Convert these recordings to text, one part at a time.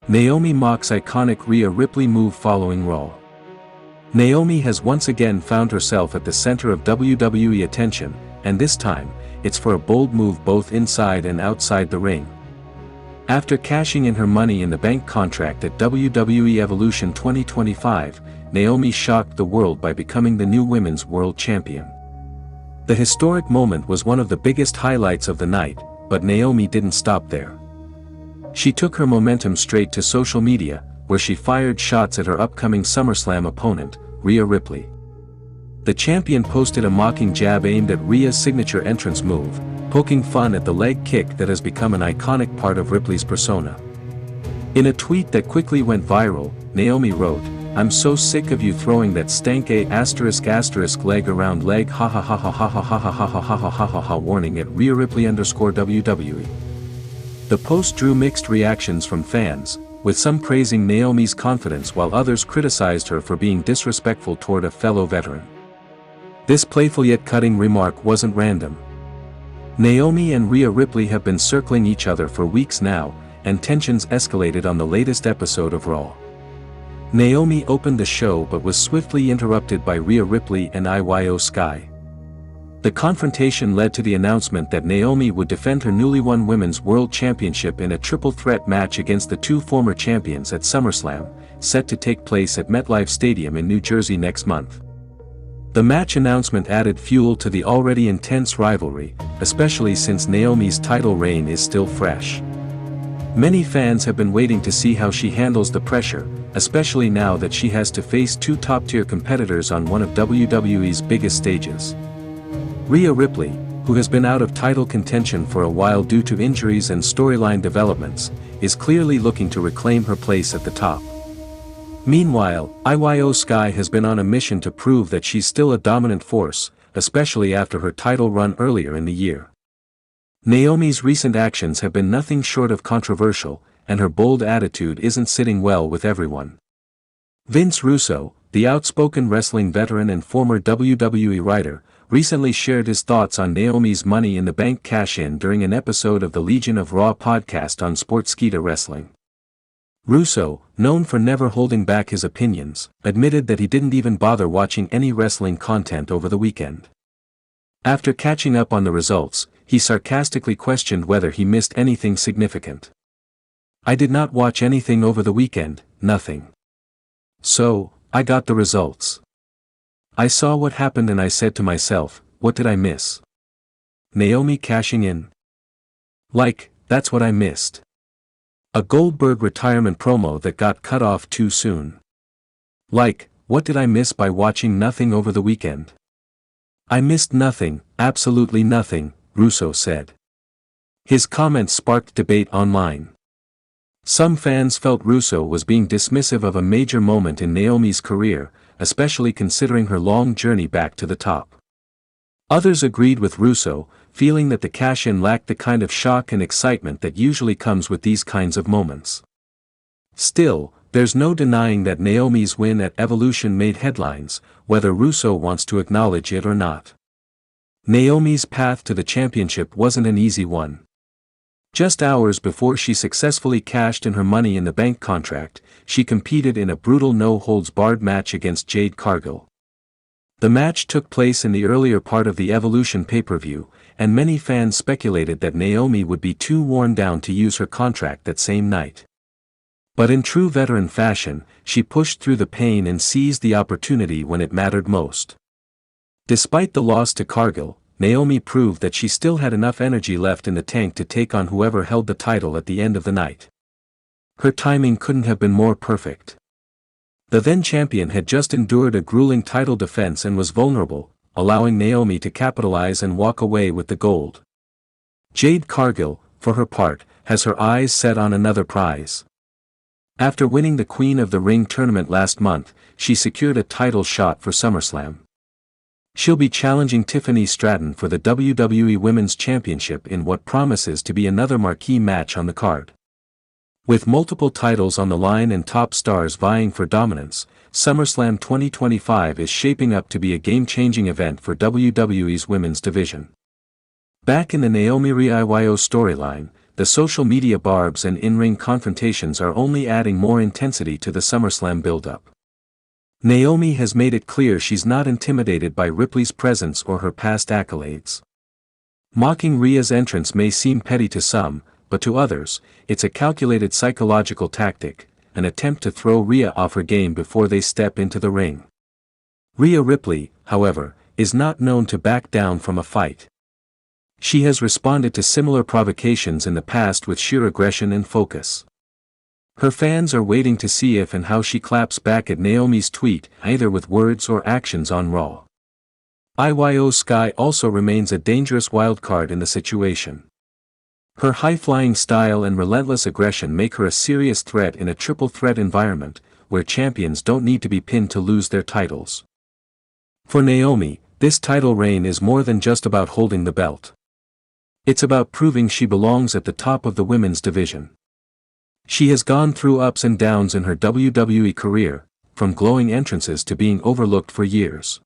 Naomi mocks iconic Rhea Ripley move following Raw. Naomi has once again found herself at the center of WWE attention, and this time, it's for a bold move both inside and outside the ring. After cashing in her Money in the Bank contract at WWE Evolution 2025, Naomi shocked the world by becoming the new Women's World Champion. The historic moment was one of the biggest highlights of the night, but Naomi didn't stop there. She took her momentum straight to social media, where she fired shots at her upcoming SummerSlam opponent, Rhea Ripley. The champion posted a mocking jab aimed at Rhea's signature entrance move, poking fun at the leg kick that has become an iconic part of Ripley's persona. In a tweet that quickly went viral, Naomi wrote, "I'm so sick of you throwing that stank **** leg around leg ha ha ha ha ha ha ha ha ha ha ha ha ha ha warning at Rhea Ripley _WWE." The post drew mixed reactions from fans, with some praising Naomi's confidence while others criticized her for being disrespectful toward a fellow veteran. This playful yet cutting remark wasn't random. Naomi and Rhea Ripley have been circling each other for weeks now, and tensions escalated on the latest episode of Raw. Naomi opened the show but was swiftly interrupted by Rhea Ripley and Io Sky. The confrontation led to the announcement that Naomi would defend her newly won Women's World Championship in a triple threat match against the two former champions at SummerSlam, set to take place at MetLife Stadium in New Jersey next month. The match announcement added fuel to the already intense rivalry, especially since Naomi's title reign is still fresh. Many fans have been waiting to see how she handles the pressure, especially now that she has to face two top-tier competitors on one of WWE's biggest stages. Rhea Ripley, who has been out of title contention for a while due to injuries and storyline developments, is clearly looking to reclaim her place at the top. Meanwhile, Io Sky has been on a mission to prove that she's still a dominant force, especially after her title run earlier in the year. Naomi's recent actions have been nothing short of controversial, and her bold attitude isn't sitting well with everyone. Vince Russo, the outspoken wrestling veteran and former WWE writer, recently shared his thoughts on Naomi's Money in the Bank cash-in during an episode of the Legion of Raw podcast on Sportskeeda Wrestling. Russo, known for never holding back his opinions, admitted that he didn't even bother watching any wrestling content over the weekend. After catching up on the results, he sarcastically questioned whether he missed anything significant. "I did not watch anything over the weekend, nothing. So, I got the results. I saw what happened and I said to myself, what did I miss? Naomi cashing in? Like, that's what I missed. A Goldberg retirement promo that got cut off too soon. Like, what did I miss by watching nothing over the weekend? I missed nothing, absolutely nothing," Russo said. His comments sparked debate online. Some fans felt Russo was being dismissive of a major moment in Naomi's career, especially considering her long journey back to the top. Others agreed with Russo, feeling that the cash-in lacked the kind of shock and excitement that usually comes with these kinds of moments. Still, there's no denying that Naomi's win at Evolution made headlines, whether Russo wants to acknowledge it or not. Naomi's path to the championship wasn't an easy one. Just hours before she successfully cashed in her Money in the Bank contract, she competed in a brutal no-holds-barred match against Jade Cargill. The match took place in the earlier part of the Evolution pay-per-view, and many fans speculated that Naomi would be too worn down to use her contract that same night. But in true veteran fashion, she pushed through the pain and seized the opportunity when it mattered most. Despite the loss to Cargill, Naomi proved that she still had enough energy left in the tank to take on whoever held the title at the end of the night. Her timing couldn't have been more perfect. The then-champion had just endured a grueling title defense and was vulnerable, allowing Naomi to capitalize and walk away with the gold. Jade Cargill, for her part, has her eyes set on another prize. After winning the Queen of the Ring tournament last month, she secured a title shot for SummerSlam. She'll be challenging Tiffany Stratton for the WWE Women's Championship in what promises to be another marquee match on the card. With multiple titles on the line and top stars vying for dominance, SummerSlam 2025 is shaping up to be a game-changing event for WWE's women's division. Back in the Naomi Rhea storyline, the social media barbs and in-ring confrontations are only adding more intensity to the SummerSlam build-up. Naomi has made it clear she's not intimidated by Ripley's presence or her past accolades. Mocking Rhea's entrance may seem petty to some, but to others, it's a calculated psychological tactic, an attempt to throw Rhea off her game before they step into the ring. Rhea Ripley, however, is not known to back down from a fight. She has responded to similar provocations in the past with sheer aggression and focus. Her fans are waiting to see if and how she claps back at Naomi's tweet, either with words or actions on Raw. Io Sky also remains a dangerous wildcard in the situation. Her high-flying style and relentless aggression make her a serious threat in a triple threat environment, where champions don't need to be pinned to lose their titles. For Naomi, this title reign is more than just about holding the belt. It's about proving she belongs at the top of the women's division. She has gone through ups and downs in her WWE career, from glowing entrances to being overlooked for years.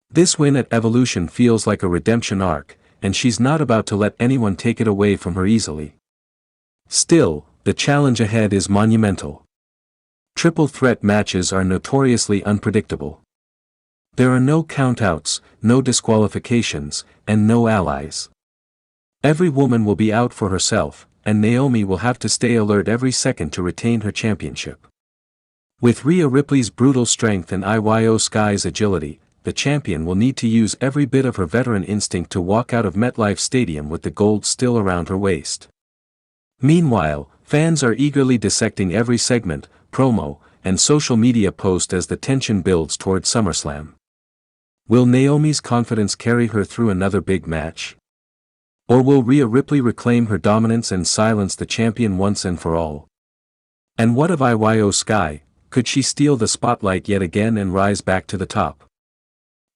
This win at Evolution feels like a redemption arc, and she's not about to let anyone take it away from her easily. Still, the challenge ahead is monumental. Triple threat matches are notoriously unpredictable. There are no countouts, no disqualifications, and no allies. Every woman will be out for herself, and Naomi will have to stay alert every second to retain her championship. With Rhea Ripley's brutal strength and Io Sky's agility, the champion will need to use every bit of her veteran instinct to walk out of MetLife Stadium with the gold still around her waist. Meanwhile, fans are eagerly dissecting every segment, promo, and social media post as the tension builds toward SummerSlam. Will Naomi's confidence carry her through another big match? Or will Rhea Ripley reclaim her dominance and silence the champion once and for all? And what of Io Sky, could she steal the spotlight yet again and rise back to the top?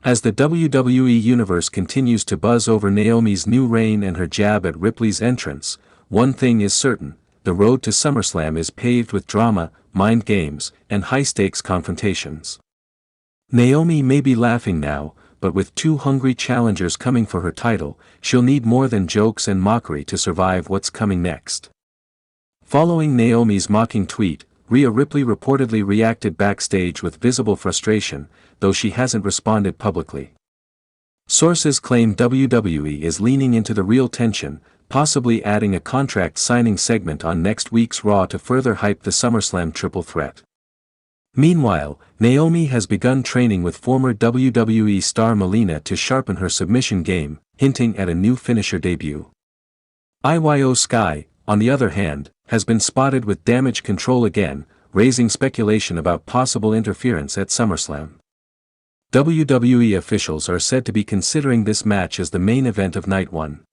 As the WWE Universe continues to buzz over Naomi's new reign and her jab at Ripley's entrance, one thing is certain, the road to SummerSlam is paved with drama, mind games, and high-stakes confrontations. Naomi may be laughing now, but with two hungry challengers coming for her title, she'll need more than jokes and mockery to survive what's coming next. Following Naomi's mocking tweet, Rhea Ripley reportedly reacted backstage with visible frustration, though she hasn't responded publicly. Sources claim WWE is leaning into the real tension, possibly adding a contract signing segment on next week's Raw to further hype the SummerSlam triple threat. Meanwhile, Naomi has begun training with former WWE star Melina to sharpen her submission game, hinting at a new finisher debut. Io Sky, on the other hand, has been spotted with damage control again, raising speculation about possible interference at SummerSlam. WWE officials are said to be considering this match as the main event of Night 1.